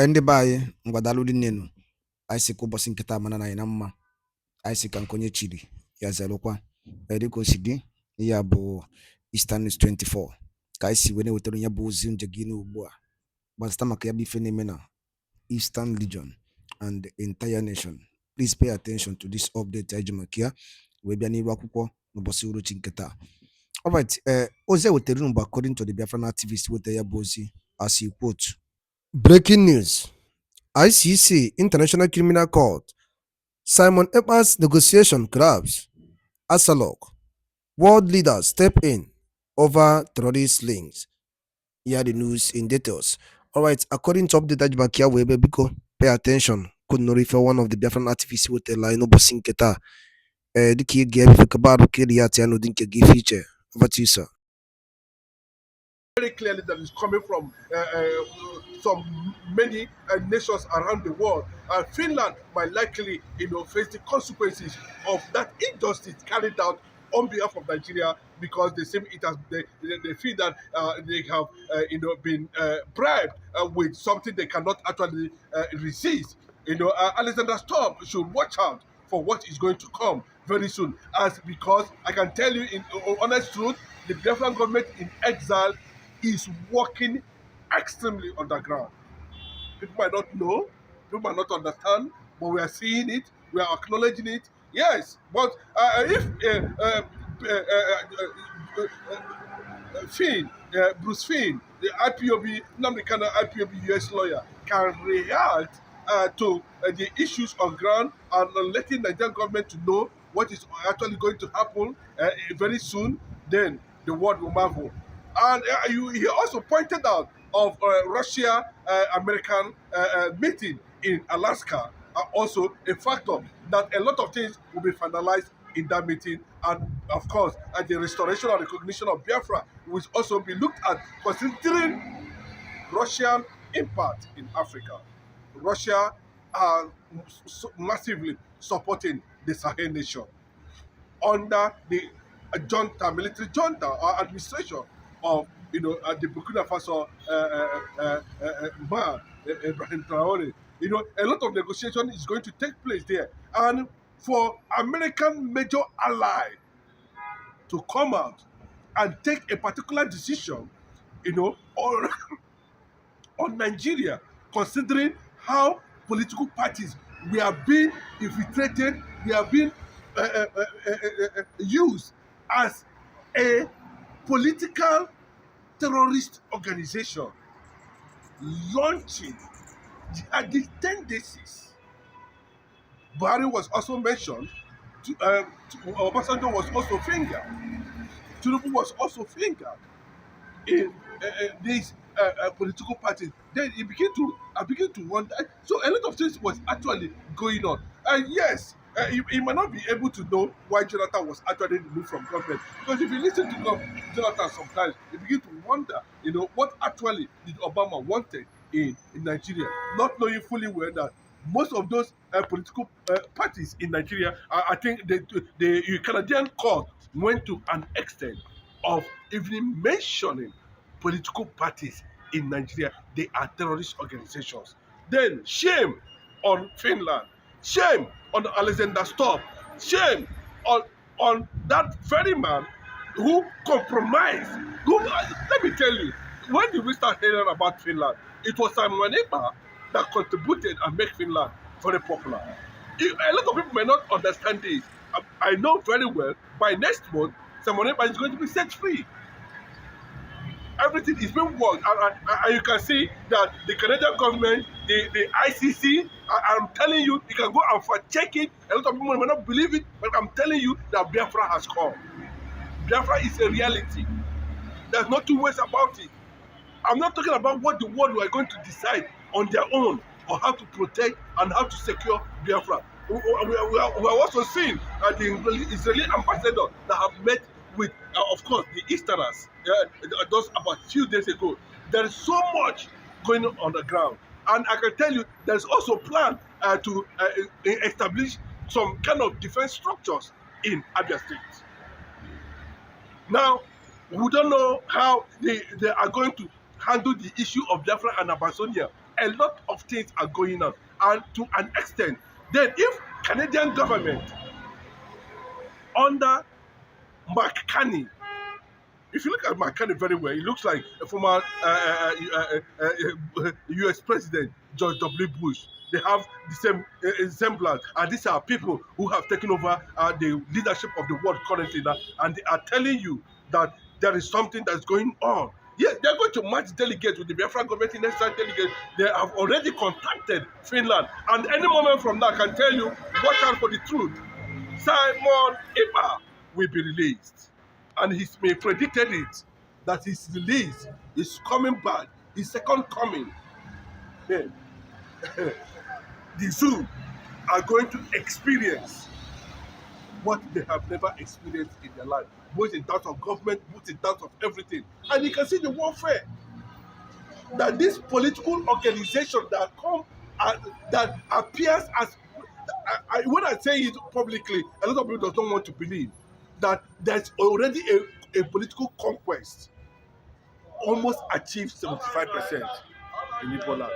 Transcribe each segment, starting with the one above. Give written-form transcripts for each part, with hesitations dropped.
Ndị be anyị ngwadalụ dị nnenu anyị si ka ụbọchị nkịta mana na anyị na mma anyị si ka nkonye chiri ya zelụkwa dịka o si dị ya bụ Eastern News 24 ka anyị si wee na-ewetara ya bụ ozi nje gị n'ugbu a gbasịta maka ya bụ ife na-eme na Eastern Region and the entire nation. Please pay attention to this update anyị ji maka ya wee bịa n'iru akwụkwọ n'ụbọchị uruchi nkịta. Alright, ozi ewetara unu bụ according to the Biafran activist wetara ya bụ ozi as he quote. Breaking news. ICC, International Criminal Court. Simon Ekpa's negotiation collapse. Asalok. World leaders step in over terrorist links. Here the news in details. Alright, according to update Ajibakia Webe Biko, pay attention. Couldn't refer one of the different activists with the line of Sinketa. The key gave a kabaru Kiriati and Udinke give feature. Over to you, sir. Very clearly that is coming from some many nations around the world. Finland might likely, face the consequences of that injustice carried out on behalf of Nigeria because they say it has they feel that they have been bribed with something they cannot actually resist. Alexander Stubb should watch out for what is going to come very soon, because I can tell you in honest truth, the Biafran government in exile is working extremely underground. People might not know, people might not understand, but we are seeing it, we are acknowledging it. Yes, but if Bruce Finn, the IPOB, Namikana IPOB US lawyer, can react to the issues on ground and letting the Nigerian government to know what is actually going to happen very soon, then the world will marvel. And he also pointed out of Russia-American meeting in Alaska, also a factor that a lot of things will be finalized in that meeting. And of course, the restoration and recognition of Biafra will also be looked at, considering Russian impact in Africa. Russia are massively supporting the Sahel nation under the military junta or administration of the Burkina Faso man Ibrahim Traore. A lot of negotiation is going to take place there, and for American major ally to come out and take a particular decision, on Nigeria, considering how political parties we are being infiltrated, we are being used as a political terrorist organization launching jihadist tendencies. Buhari was also mentioned. Obasanjo was also fingered. Tinubu was also fingered in these political parties. Then I begin to wonder. So a lot of things was actually going on. And yes, you might not be able to know why Jonathan was actually removed from government. Because if you listen to Jonathan sometimes, you begin to wonder, what actually did Obama wanted in Nigeria, not knowing fully well that most of those political parties in Nigeria, I think the Canadian court went to an extent of even mentioning political parties in Nigeria. They are terrorist organizations. Then shame on Finland, shame on Alexander Stubb, shame on that very man who compromised. Let me tell you, when did we start hearing about Finland? It was Simon Ekpa that contributed and made Finland very popular. A lot of people may not understand this. I know very well, by next month, Simon Ekpa is going to be set free. Everything is being worked, and you can see that the Canadian government, the ICC, I'm telling you, you can go and check it. A lot of people may not believe it, but I'm telling you that Biafra has come. Biafra is a reality. There's no two ways about it. I'm not talking about what the world are going to decide on their own, or how to protect and how to secure Biafra. We are also seeing the Israeli ambassador that have met with, of course, the Easterners just about a few days ago. There is so much going on the ground. And I can tell you, there's also a plan to establish some kind of defense structures in Abia State. Now, we don't know how they are going to handle the issue of Biafra and Abasonia A lot of things are going on, and to an extent, then if Canadian government under Mark Carney, if you look at Mark Carney very well, he looks like a former US President George W. Bush. They have the same semblance, and these are people who have taken over the leadership of the world currently now, and they are telling you that there is something that's going on. Yes, they're going to match delegates with the Biafra government in next time delegate. They have already contacted Finland, and any moment from now, I can tell you, watch out for the truth. Simon Ekpa will be released. And he predicted it, that his release is coming back, his second coming. Then, the zoo are going to experience what they have never experienced in their life, both in terms of government, both in terms of everything. And you can see the warfare that this political organization that come that appears as when I say it publicly, a lot of people don't want to believe that there's already a political conquest almost achieved 75% in Igbo land.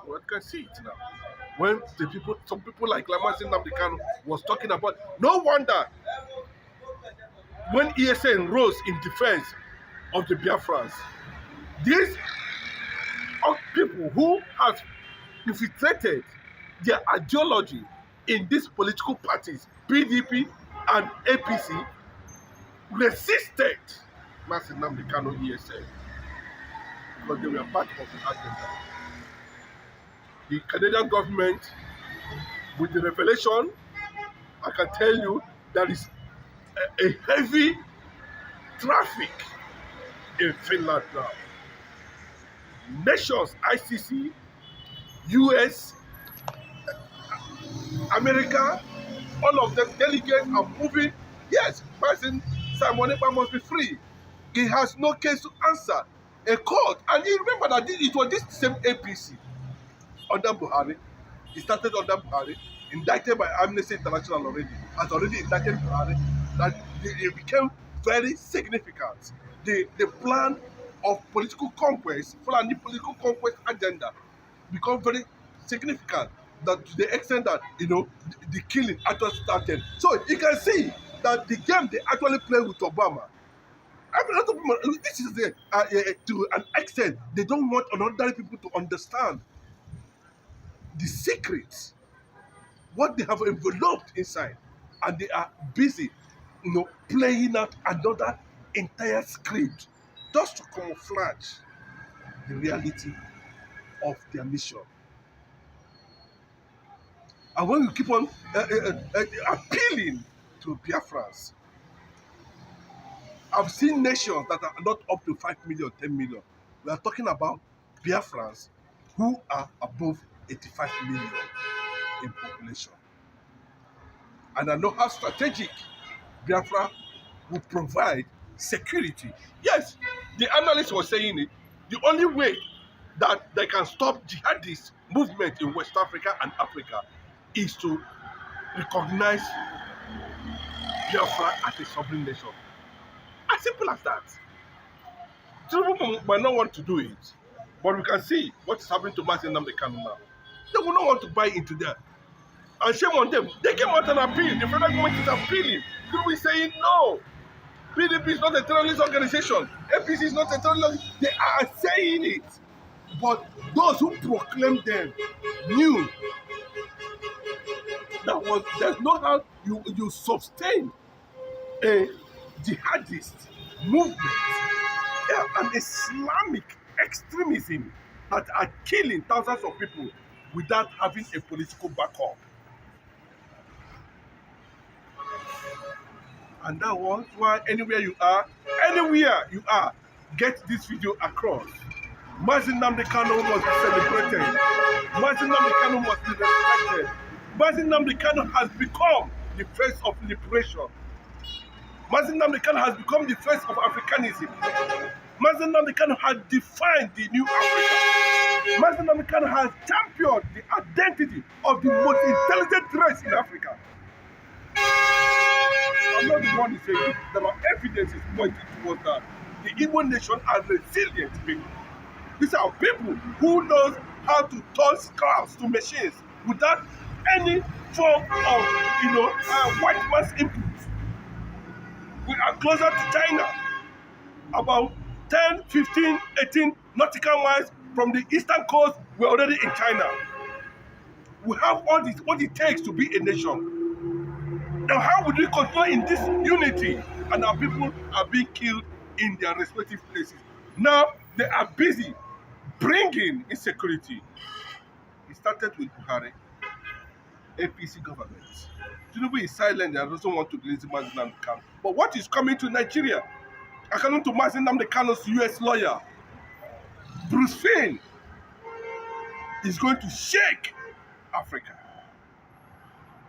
One can see it now. When some people like Lamazin Namdekano was talking about, no wonder when ESN rose in defense of the Biafrans, these people who have infiltrated their ideology in these political parties, PDP and APC, resisted Masin Namdekano ESN because they were part of the agenda. The Canadian government, with the revelation, I can tell you there is a heavy traffic in Finland now. Nations, ICC, US, America, all of them delegates are moving. Yes, President Simon Ekpa must be free. He has no case to answer. A court, and you remember that it was this same APC under Buhari. It started under Buhari, indicted by Amnesty International already, has already indicted Buhari, that it became very significant. The plan of political conquest, Fulani political conquest agenda, become very significant, that to the extent that the killing actually started. So you can see that the game they actually play with Obama. A lot of people, this is to an extent they don't want ordinary people to understand the secrets, what they have enveloped inside, and they are busy, playing out another entire script just to camouflage the reality of their mission. And when you keep on appealing to Biafrans, I've seen nations that are not up to 5 million, 10 million. We are talking about Biafrans who are above 85 million in population. And I know how strategic Biafra will provide security. Yes, the analyst was saying it. The only way that they can stop jihadist movement in West Africa and Africa is to recognize Biafra as a sovereign nation. As simple as that. Some people might not want to do it, but we can see what is happening to Masin Namdekano now. They will not want to buy into that. And shame on them. They came out and appealed. The federal government is appealing. People are saying no. PDP is not a terrorist organization. APC is not a terrorist. They are saying it. But those who proclaim them knew that there's no how you sustain a jihadist movement, an Islamic extremism that are killing thousands of people without having a political backup. And that was why anywhere you are, get this video across. Masin Namdekano must be celebrated. Masin Namdekano must be respected. Masin Namdekano has become the face of liberation. Masin Namdekano has become the face of Africanism. Masin Namdekano has defined the new Africa. Masin Namdekano has championed the identity of the most intelligent race in Africa. I'm not the one who saying there are evidences pointing towards that. The Igbo nation are resilient people. These are people who knows how to turn scraps to machines without any form of, white man's input. We are closer to China, about 10, 15, 18 nautical miles from the eastern coast. We're already in China. We have all this, what it takes to be a nation. Now, how would we continue in this unity? And our people are being killed in their respective places. Now, they are busy bringing insecurity. It started with Buhari, APC government. Tinubu is silent and doesn't want to release Mazi Nnamdi Kanu. But what is coming to Nigeria? According to Mazi Nnamdi Kanu's US lawyer, Bruce Finn is going to shake Africa.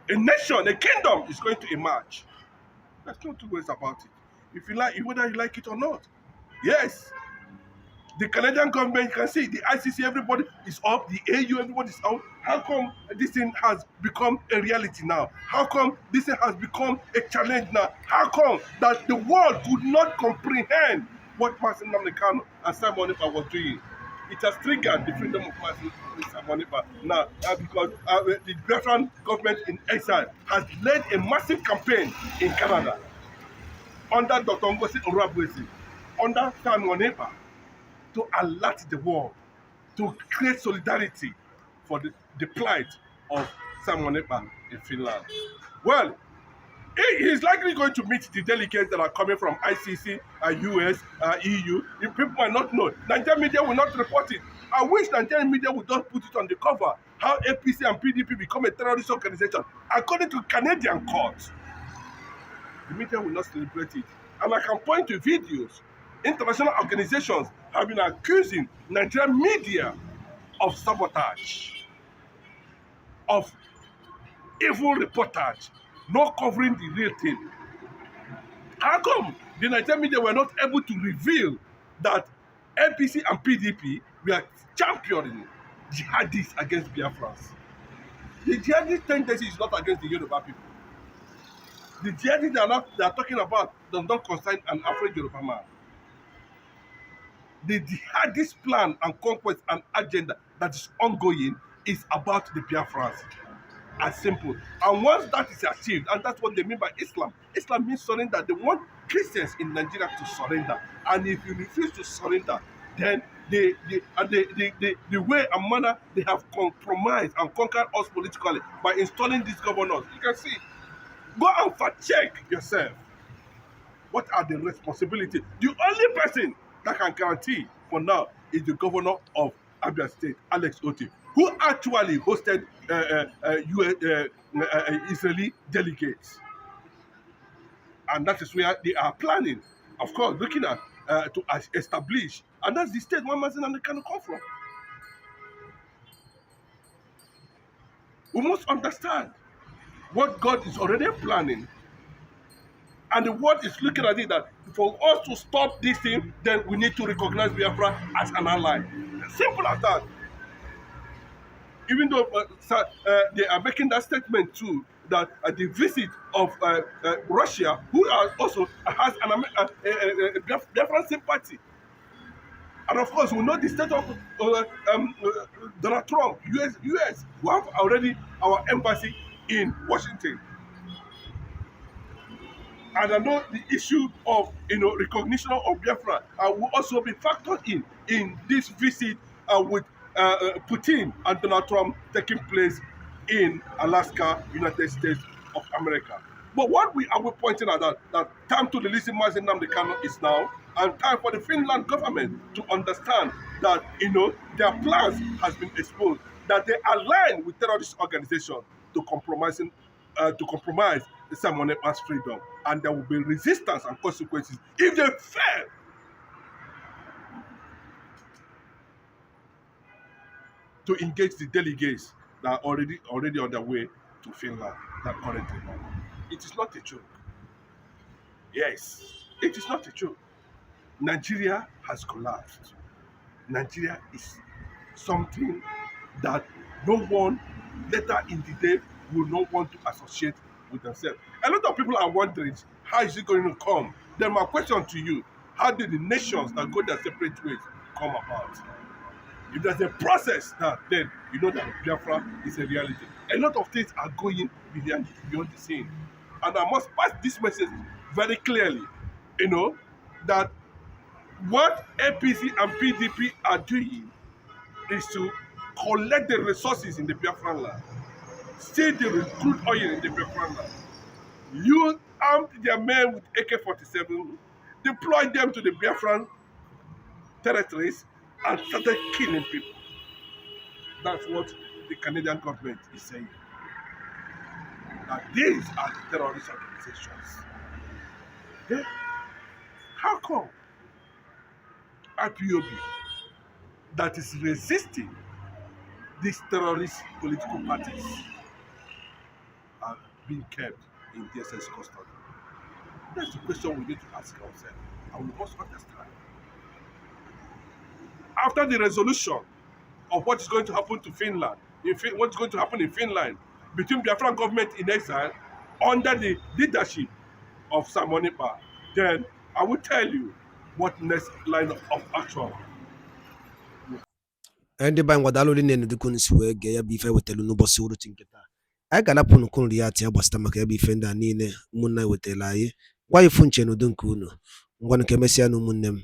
A nation, a kingdom is going to emerge. There's no two ways about it. If you like, whether you like it or not. Yes, the Canadian government, you can see the ICC, everybody is up, the AU, everybody is out. How come this thing has become a reality now? How come this thing has become a challenge now? How come that the world could not comprehend what Mazi Nnamdi Kanu and Simon Ekpa was doing? It has triggered the freedom of Simon Ekpa now because the Biafran government in exile has led a massive campaign in Canada under Dr. Ngozi Oruabuezi, under Simon Ekpa, to alert the world, to create solidarity for the plight of Simon Ekpa in Finland. Well, he is likely going to meet the delegates that are coming from ICC, US, EU. People might not know. Nigerian media will not report it. I wish Nigerian media would just put it on the cover, how APC and PDP become a terrorist organization. According to Canadian courts, the media will not celebrate it. And I can point to videos. International organizations have been accusing Nigerian media of sabotage, of evil reportage, not covering the real thing. How come the Nigerian media were not able to reveal that NPC and PDP were championing jihadists against Biafrans? The jihadist tendency is not against the Yoruba people. The jihadists they are talking about does not concern an African Yoruba man. The jihadist plan and conquest and agenda that is ongoing is about the Biafrans. As simple. And once that is achieved, and that's what they mean by Islam. Islam means surrender. They want Christians in Nigeria to surrender. And if you refuse to surrender, then the way and manner they have compromised and conquered us politically by installing these governors. You can see. Go and fact check yourself. What are the responsibilities? The only person that can guarantee for now is the governor of Abia State, Alex Otti, who actually hosted Israeli delegates. And that is where they are planning, of course, looking at to establish. And that's the state where Mazi Nnamdi Kanu come from. We must understand what God is already planning. And the world is looking at it that for us to stop this thing, then we need to recognize Biafra as an ally. Simple as that. Even though they are making that statement too, that the visit of Russia, who also has a different sympathy. And of course, we know the state of Donald Trump, US, who have already our embassy in Washington. And I know the issue of recognition of Biafra will also be factored in this visit with Putin and Donald Trump taking place in Alaska, United States of America. But what we are pointing at that time to release Mazi Nnamdi Kanu is now, and time for the Finland government to understand that their plans has been exposed, that they align with terrorist organizations to compromise the Simon Ekpa's freedom, and there will be resistance and consequences if they fail to engage the delegates that are already on their way to Finland. That currently, it is not a joke. Yes, it is not a joke. Nigeria has collapsed. Nigeria is something that no one later in the day will not want to associate with themselves. A lot of people are wondering, how is it going to come? Then my question to you, how did the nations that go their separate ways come about? If there's a process now, then you know that Biafra is a reality. A lot of things are going beyond the scene. And I must pass this message very clearly, you know, that what APC and PDP are doing is to collect the resources in the Biafran land, steal the crude oil in the Biafran land, use armed their men with AK-47, deploy them to the Biafran territories, and started killing people. That's what the Canadian government is saying. That these are the terrorist organizations. Then, how come IPOB that is resisting these terrorist political parties are being kept in DSS custody? That's the question we need to ask ourselves, and we must understand. After the resolution of what is going to happen to Finland, what is going to happen in Finland between Biafran government in exile under the leadership of Simonipa, then I will tell you what next line of action. ndị ba ngwadalụ dị na-enedukwu si wee gee ya bụ ife wetelu n'ụbọchị uruchi nkịta anyị ga-anapụ nukwu nri ya atị ya gbasata maka ya bụ ife ndị a niile ụmụnna wetara anyị gwa ifu nche n'udo nke unu ngwanụ ka emesịa na ụmụnne m